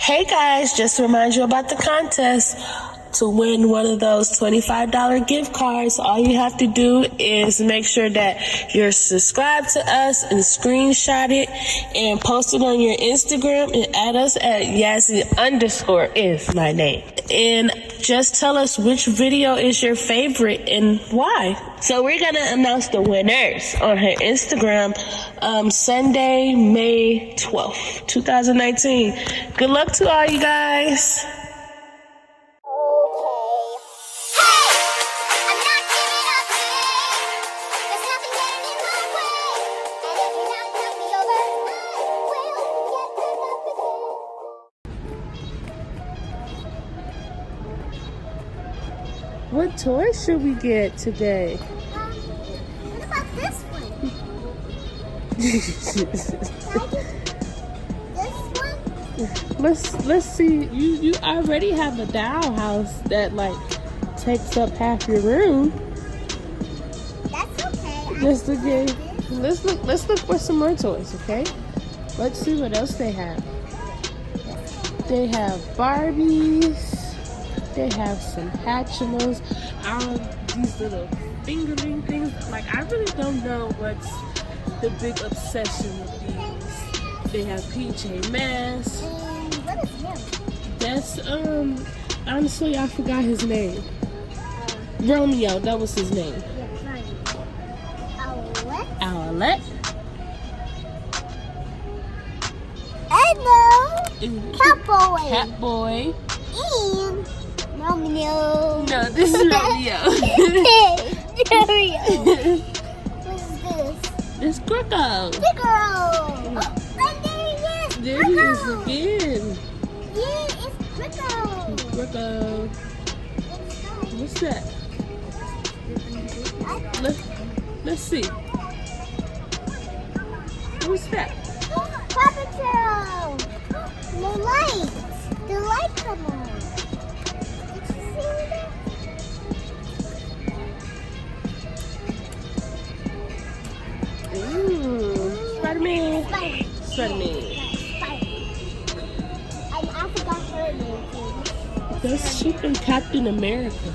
Hey guys, just to remind you about the contest. To win one of those $25 gift cards, all you have to do is make sure that you're subscribed to us and screenshot it and post it on your Instagram and add us at Yasi _ is my name. And just tell us which video is your favorite and why. So we're going to announce the winners on her Instagram Sunday, May 12th, 2019. Good luck to all you guys. What toy should we get today? What about this one? This one? Let's see. You already have a doll house that like takes up half your room. That's okay. Let's look for some more toys, okay? Let's see what else they have. They have Barbies. They have some Hatchimals, these little fingering things. Like, I really don't know what's the big obsession with these. They have PJ Masks. What is him? That's, honestly, I forgot his name. Romeo, that was his name. Yeah, Owlette? Owlette. Hello! Catboy! Catboy. And Romeo. No, this is Romeo. Romeo. What's this? It's Greco. Piccolo. Oh, and there he is. There he is again. Yeah, it's Greco. Greco. What's that? Let's see. What's that? Paw Patrol. The lights. The light come on. Did you see that? Ooh, Spider-Man. Spider-Man. And I forgot her name too. That's chicken Captain America.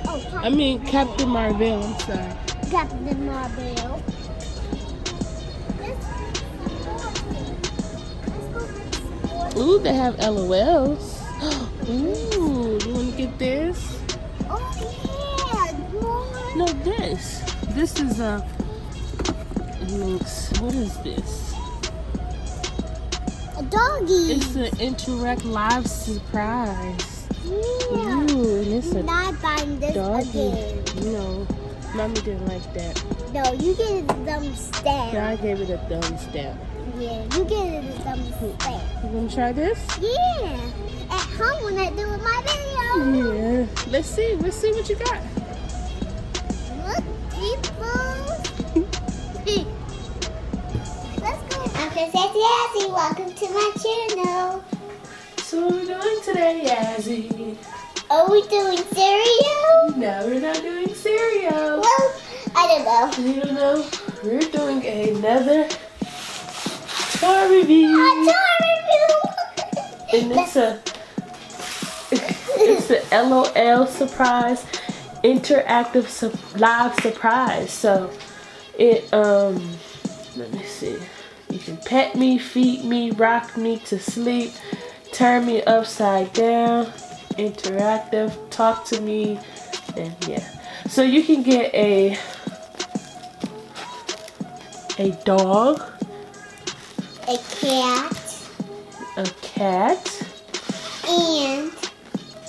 Oh, I mean Captain Marvel, I'm sorry. Captain Marvel. Ooh, they have LOLs. Ooh, you want to get this? Oh yeah, more. No, this. This is a. It looks. What is this? A doggy. It's an Interact Live surprise. Yeah. Ooh, and it's a Not buying this doggy. again. No, Mommy didn't like that. No, you get a thumb stamp. Yeah, I gave it a thumb stamp. Yeah, you get it a thumb stamp. You want to try this? Yeah. At home when I do my video. Yeah. Let's see what you got. Look, people. Let's go. I'm Princess Yasi. Welcome to my channel. So what are we doing today, Yazzie? Are we doing cereal? No, we're not doing cereal. Well, I don't know. You don't know? We're doing another toy review. A toy review. And it's a LOL surprise, interactive live surprise. So it let me see. You can pet me, feed me, rock me to sleep, turn me upside down, interactive, talk to me, and yeah. So you can get a dog, A cat, and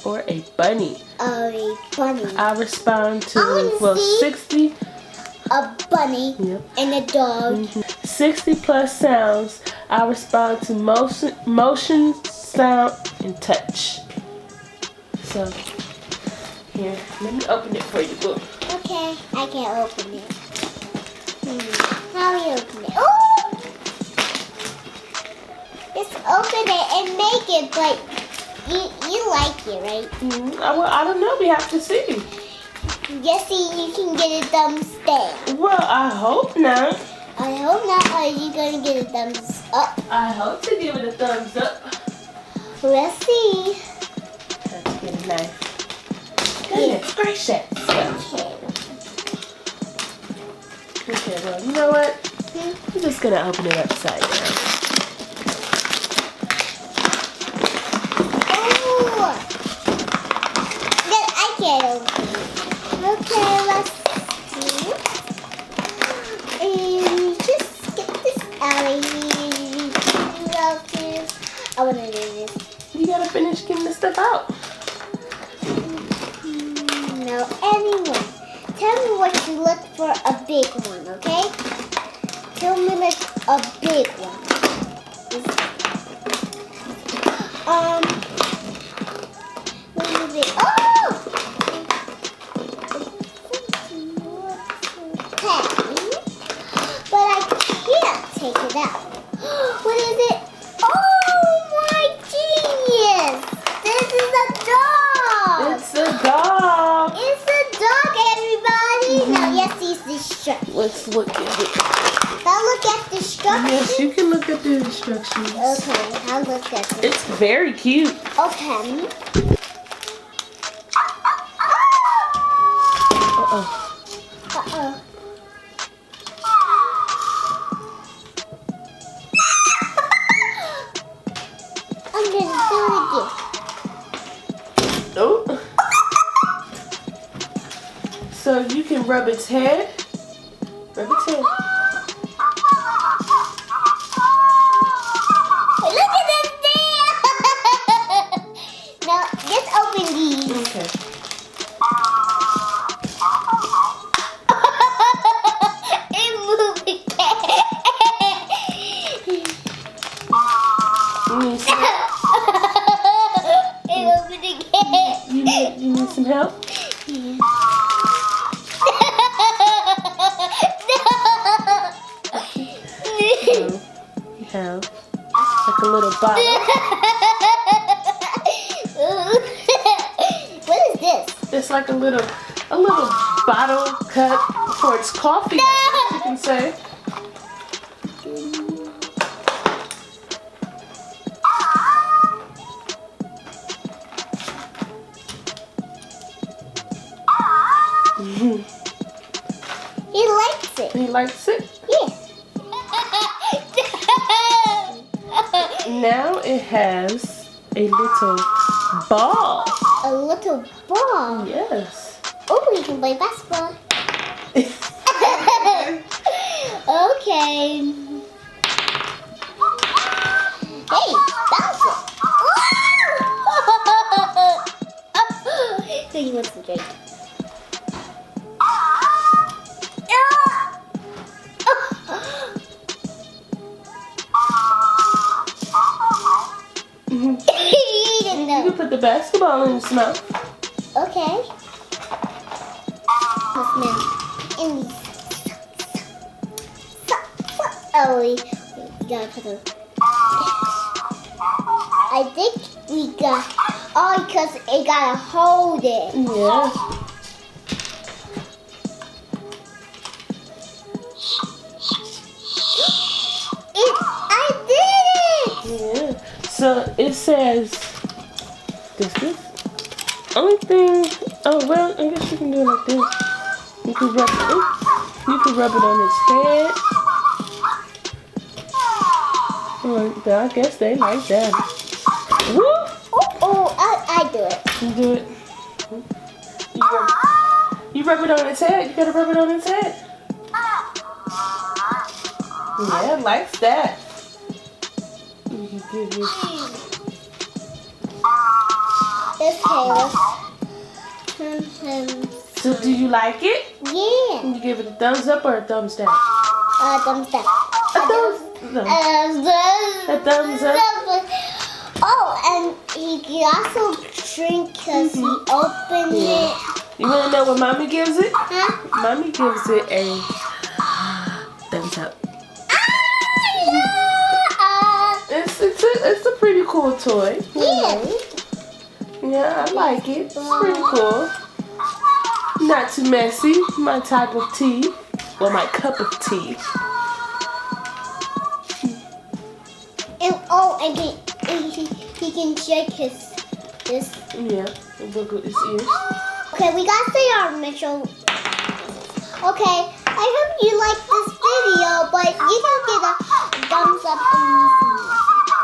or a bunny. A bunny. I respond to I wanna see 60. A bunny. Yep. And a dog. 60 plus sounds. I respond to motion, sound, and touch. So here, let me open it for you. Look. Okay, I can't open it. How do you open it? Oh! Just open it and make it, but you like it, right? Well, I don't know. We have to see. Jesse, you can get a thumbs down. Well, I hope not. I hope not. Are you going to get a thumbs up? I hope to give it a thumbs up. Let's see. Let's get a knife. Goodness gracious. Okay, well, you know what? I'm just gonna open it upside down. Oh! Then I can't open it. Okay, let's see. And just get this out of here. I want to do this. You gotta finish getting this stuff out. No, anyway. Tell me what you look for a big one, okay? Tell me like a big one. What is it? Oh! Pen. But I can't take it out. What is it? Oh my genius! This is a dog! It's a dog. It's a dog, everybody! Now, yes, these instructions. Let's look at it. I'll look at the instructions. Yes, you can look at the instructions. Okay, I'll look at them. It's very cute. Okay. Uh-oh. Uh-oh. I'm gonna do it again. Oh. So you can rub its head. Rub its head. Look at this thing! Now, let's open these. Okay. It's moving. You need some, It opened again. you need some help? You have like a little bottle. What is this? It's like a little bottle cut for its coffee, I guess you can say. He likes it. He likes it. Yeah. Now it has a little ball. A little ball. Yes. Oh, we can play basketball. Okay. Hey, bounce it. So you want some drink? He didn't You know. can put the basketball in his mouth. Okay. Let's now in these. Oh, we gotta put them. I think we got. Oh, because it gotta hold it. Yeah. I did it! Yeah. So it says this only thing. Oh well, I guess you can do it like this. You can rub it. You can rub it on his head. I guess they like that. Woo! I do it. You do it. You rub it on his head. You gotta rub it on his head. Yeah, likes that. You can give it. So do you like it? Yeah. You give it a thumbs up or a thumbs down? Thumbs down. A thumbs up. Oh, and he can also drink because he opened it. You want to know what mommy gives it? Huh? Mommy gives it a thumbs up. It's a pretty cool toy. Yeah. Yeah, I like it. It's pretty cool. Not too messy. My type of tea. Well, my cup of tea. And he can shake his. Yeah, the book with his ears. Okay, we gotta say our Mitchell. Okay, I hope you like this video, but you can get a thumbs up in these.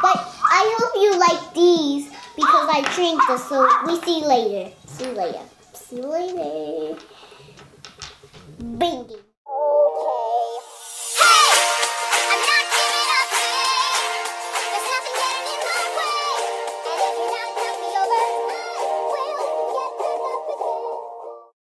But I hope you like these because I trained this. So we see you later. See you later. See you later. Bing.